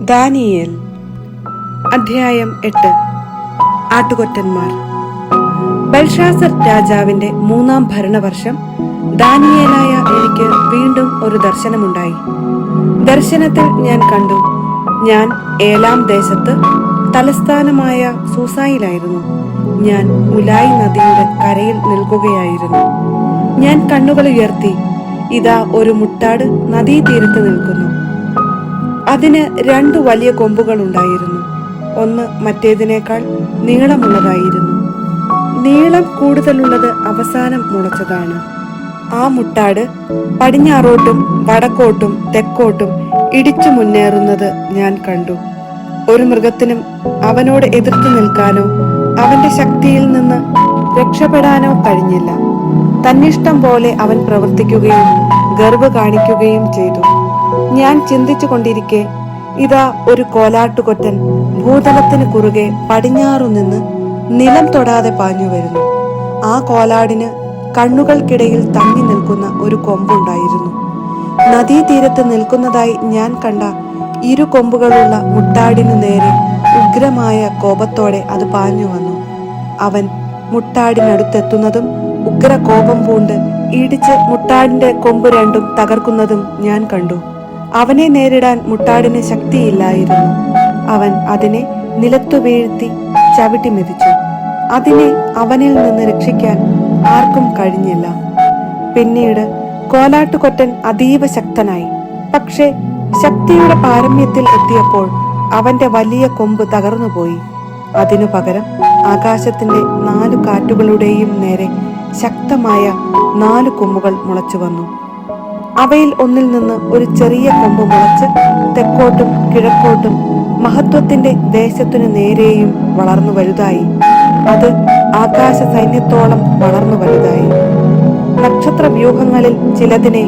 Daniel അധ്യായം 8. ആട്ടുകൊറ്റന്മാർ. ബൽഷാസർ രാജാവിന്റെ 3-ാം ഭരണവർഷം ദാനിയേലായ എനിക്ക് വീണ്ടും ഒരു ദർശനമുണ്ടായി. ദർശനത്തിൽ ഞാൻ കണ്ടു, ഞാൻ ഏലാം ദേശത്ത് തലസ്ഥാനമായ സൂസായിലായിരുന്നു. ഞാൻ ഉലായി നദിയുടെ കരയിൽ നിൽക്കുകയായിരുന്നു. ഞാൻ കണ്ണുകൾ ഉയർത്തി, ഇതാ ഒരു മുട്ടാട് നദീതീരത്ത് നിൽക്കുന്നു. അതിന് 2 വലിയ കൊമ്പുകൾ ഉണ്ടായിരുന്നു. ഒന്ന് മറ്റേതിനേക്കാൾ നീളമുള്ളതായിരുന്നു. നീളം കൂടുതലുള്ളത് അവസാനം മുളച്ചതാണ്. ആ മുട്ടാട് പടിഞ്ഞാറോട്ടും വടക്കോട്ടും തെക്കോട്ടും ഇടിച്ചു മുന്നേറുന്നത് ഞാൻ കണ്ടു. ഒരു മൃഗത്തിനും അവനോട് എതിർത്തു നിൽക്കാനോ അവന്റെ ശക്തിയിൽ നിന്ന് രക്ഷപ്പെടാനോ കഴിഞ്ഞില്ല. തന്നിഷ്ടം പോലെ അവൻ പ്രവർത്തിക്കുകയും ഗർവ് കാണിക്കുകയും ചെയ്തു. ഞാൻ ചിന്തിച്ചു കൊണ്ടിരിക്കെ ഇതാ ഒരു കോലാട്ടുകൊറ്റൻ ഭൂതലത്തിന് കുറുകെ പടിഞ്ഞാറു നിന്ന് നിലം തൊടാതെ പാഞ്ഞു വരുന്നു. ആ കോലാടിന് കണ്ണുകൾക്കിടയിൽ തങ്ങി നിൽക്കുന്ന ഒരു കൊമ്പുണ്ടായിരുന്നു. നദീതീരത്ത് നിൽക്കുന്നതായി ഞാൻ കണ്ട 2 കൊമ്പുകളുള്ള മുട്ടാടിനു നേരെ ഉഗ്രമായ കോപത്തോടെ അത് പാഞ്ഞു വന്നു. അവൻ മുട്ടാടിനടുത്തെത്തുന്നതും ഉഗ്ര കോപം പൂണ്ട് ഇടിച്ച് മുട്ടാടിന്റെ കൊമ്പ് 2 തകർക്കുന്നതും ഞാൻ കണ്ടു. അവനെ നേരിടാൻ മുട്ടാടിന് ശക്തിയില്ലായിരുന്നു. അവൻ അതിനെ നിലത്തു വീഴ്ത്തി ചവിട്ടി മെതിച്ചു. അതിനെ അവനിൽ നിന്ന് രക്ഷിക്കാൻ ആർക്കും കഴിഞ്ഞില്ല. പിന്നീട് കോലാട്ടുകൊറ്റൻ അതീവ ശക്തനായി. പക്ഷെ ശക്തിയുടെ പാരമ്യത്തിൽ എത്തിയപ്പോൾ അവന്റെ വലിയ കൊമ്പ് തകർന്നുപോയി. അതിനു പകരം ആകാശത്തിന്റെ 4 കാറ്റുകളുടെയും നേരെ ശക്തമായ 4 കൊമ്പുകൾ മുളച്ചു വന്നു. അവയിൽ ഒന്നിൽ നിന്ന് ഒരു ചെറിയ കൊമ്പ് മുളച്ച് തെക്കോട്ടും കിഴക്കോട്ടും മഹത്വത്തിന്റെ ദേശത്തിനു നേരെയും വളർന്നു വലുതായി. അത് ആകാശ സൈന്യത്തോളം വളർന്നു വലുതായി. നക്ഷത്ര വ്യൂഹങ്ങളിൽ ചിലതിനെ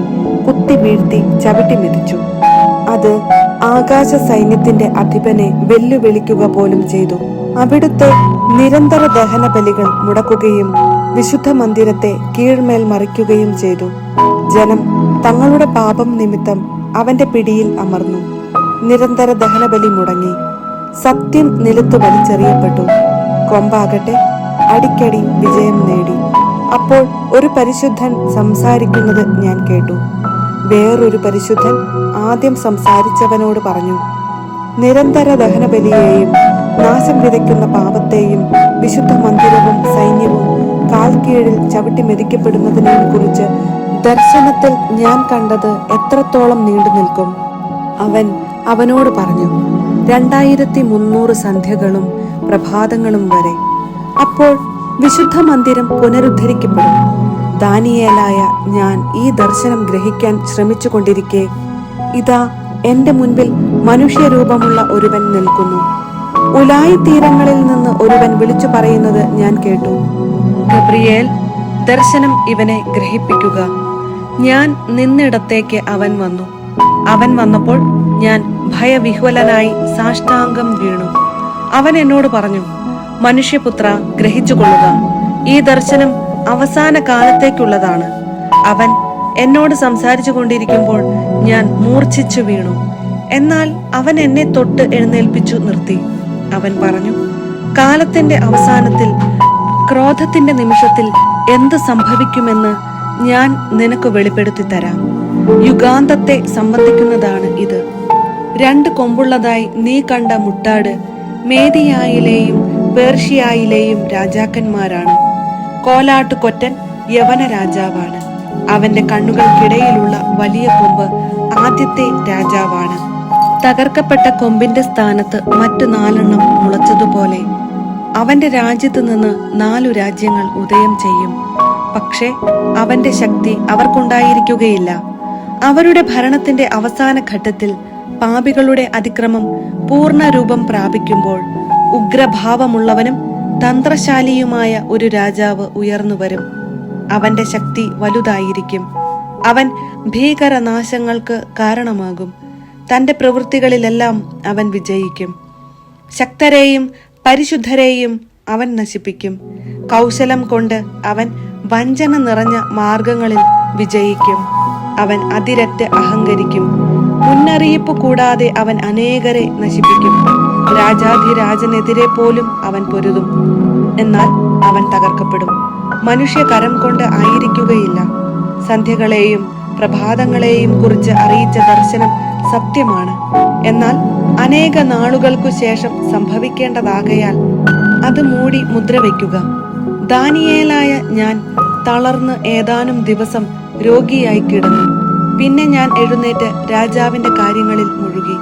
കുത്തി വീഴ്ത്തി ചവിട്ടി മെതിച്ചു. അത് ആകാശ സൈന്യത്തിന്റെ അധിപനെ വെല്ലുവിളിക്കുക പോലും ചെയ്തു. അവിടുത്തെ നിരന്തര ദഹന ബലികൾ മുടക്കുകയും വിശുദ്ധ മന്ദിരത്തെ കീഴ്മേൽ മറിക്കുകയും ചെയ്തു. ജനം തങ്ങളുടെ പാപം നിമിത്തം അവന്റെ പിടിയിൽ അമർന്നു. നിരന്തര ദഹനബലി മുടങ്ങി. സത്യം നിലത്തു വലിച്ചെറിയപ്പെട്ടു. കൊമ്പാകട്ടെ അടിക്കടി വിജയം നേടി. അപ്പോൾ ഒരു പരിശുദ്ധൻ സംസാരിക്കുന്നത് ഞാൻ കേട്ടു. വേറൊരു പരിശുദ്ധൻ ആദ്യം സംസാരിച്ചവനോട് പറഞ്ഞു, നിരന്തര ദഹനബലിയെയും നാശം വിതയ്ക്കുന്ന പാപത്തെയും വിശുദ്ധ മന്ദിരവും സൈന്യവും കാൽ കീഴിൽ ചവിട്ടി മെതിക്കപ്പെടുന്നതിനെയും കുറിച്ച് ദർശനത്തിൽ ഞാൻ കണ്ടത് എത്രത്തോളം നീണ്ടു നിൽക്കും? അവനോട് പറഞ്ഞു, 2300 സന്ധ്യകളും പ്രഭാതങ്ങളും വരെ. അപ്പോൾ വിശുദ്ധ മന്ദിരം പുനരുദ്ധരിക്കപ്പെടും. ദാനിയേലായ ഞാൻ ഈ ദർശനം ഗ്രഹിക്കാൻ ശ്രമിച്ചു കൊണ്ടിരിക്കെ ഇതാ എന്റെ മുൻപിൽ മനുഷ്യരൂപമുള്ള ഒരുവൻ നിൽക്കുന്നു. ഉലായി തീരങ്ങളിൽ നിന്ന് ഒരുവൻ വിളിച്ചു പറയുന്നത് ഞാൻ കേട്ടു, ഗബ്രിയേൽ, ദർശനം ഇവനെ ഗ്രഹിപ്പിക്കുക. ഞാൻ നിന്നിടത്തേക്ക് അവൻ വന്നു. അവൻ വന്നപ്പോൾ ഞാൻ ഭയവിഹ്വലനായി സാഷ്ടാംഗം വീണു. അവൻ എന്നോട് പറഞ്ഞു, മനുഷ്യപുത്ര, ഗ്രഹിച്ചുകൊള്ളുക, ഈ ദർശനം അവസാന കാലത്തേക്കുള്ളതാണ്. അവൻ എന്നോട് സംസാരിച്ചു കൊണ്ടിരിക്കുമ്പോൾ ഞാൻ മൂർച്ഛിച്ചു വീണു. എന്നാൽ അവൻ എന്നെ തൊട്ട് എഴുന്നേൽപ്പിച്ചു നിർത്തി. അവൻ പറഞ്ഞു, കാലത്തിന്റെ അവസാനത്തിൽ, ക്രോധത്തിന്റെ നിമിഷത്തിൽ എന്ത് സംഭവിക്കുമെന്ന് ഞാൻ നിനക്ക് വെളിപ്പെടുത്തി തരാം. യുഗാന്തത്തെ സംബന്ധിക്കുന്നതാണ് ഇത്. 2 കൊമ്പുള്ളതായി നീ കണ്ട മുട്ടാട് മേദിയായിലെയും പേർഷ്യയിലെയും രാജാക്കന്മാരാണ്. കോലാട്ടുകൊറ്റൻ യവന രാജാവാണ്. അവന്റെ കണ്ണുകൾക്കിടയിലുള്ള വലിയ കൊമ്പ് ആദ്യത്തെ രാജാവാണ്. തകർക്കപ്പെട്ട കൊമ്പിന്റെ സ്ഥാനത്ത് മറ്റു 4 മുളച്ചതുപോലെ അവന്റെ രാജ്യത്ത് നിന്ന് 4 രാജ്യങ്ങൾ ഉദയം ചെയ്യും. പക്ഷേ അവന്റെ ശക്തി അവർക്കുണ്ടായിരിക്കുകയില്ല. അവരുടെ ഭരണത്തിന്റെ അവസാന ഘട്ടത്തിൽ പാപികളുടെ അതിക്രമം പൂർണ്ണ രൂപം പ്രാപിക്കുമ്പോൾ ഉഗ്രഭാവമുള്ളവനും തന്ത്രശാലിയുമായ ഒരു രാജാവ് ഉയർന്നുവരും. അവന്റെ ശക്തി വലുതായിരിക്കും. അവൻ ഭീകരനാശങ്ങൾക്ക് കാരണമാകും. തന്റെ പ്രവൃത്തികളിലെല്ലാം അവൻ വിജയിക്കും. ശക്തരെയും പരിശുദ്ധരെയും അവൻ നശിപ്പിക്കും. കൗശലം കൊണ്ട് അവൻ വഞ്ചന നിറഞ്ഞ മാർഗങ്ങളിൽ വിജയിക്കും. അവൻ അതിരറ്റ് അഹങ്കരിക്കും. മുന്നറിയിപ്പ് കൂടാതെ അവൻ അനേകരെ നശിപ്പിക്കും. രാജാധിരാജനെതിരെ പോലും അവൻ പൊരുതും. എന്നാൽ അവൻ തകർക്കപ്പെടും. മനുഷ്യ കരം കൊണ്ട് ആയിരിക്കുകയില്ല. സന്ധ്യകളെയും പ്രഭാതങ്ങളെയും കുറിച്ച് അറിയിച്ച ദർശനം സത്യമാണ്. എന്നാൽ അനേക നാളുകൾക്കു ശേഷം സംഭവിക്കേണ്ടതാകയാൽ അത് മൂടി മുദ്രവയ്ക്കുക. ദാനിയേലായ ഞാൻ തളർന്ന് ഏതാനും ദിവസം രോഗിയായി കിടന്നു. പിന്നെ ഞാൻ എഴുന്നേറ്റ് രാജാവിന്റെ കാര്യങ്ങളിൽ മുഴുകി.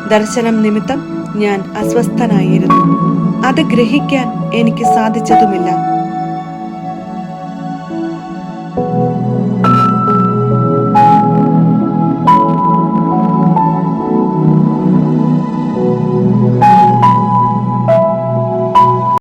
ദർശനം നിമിത്തം ഞാൻ അസ്വസ്ഥനായിരുന്നു. അത് ഗ്രഹിക്കാൻ എനിക്ക് സാധിച്ചതുമില്ല.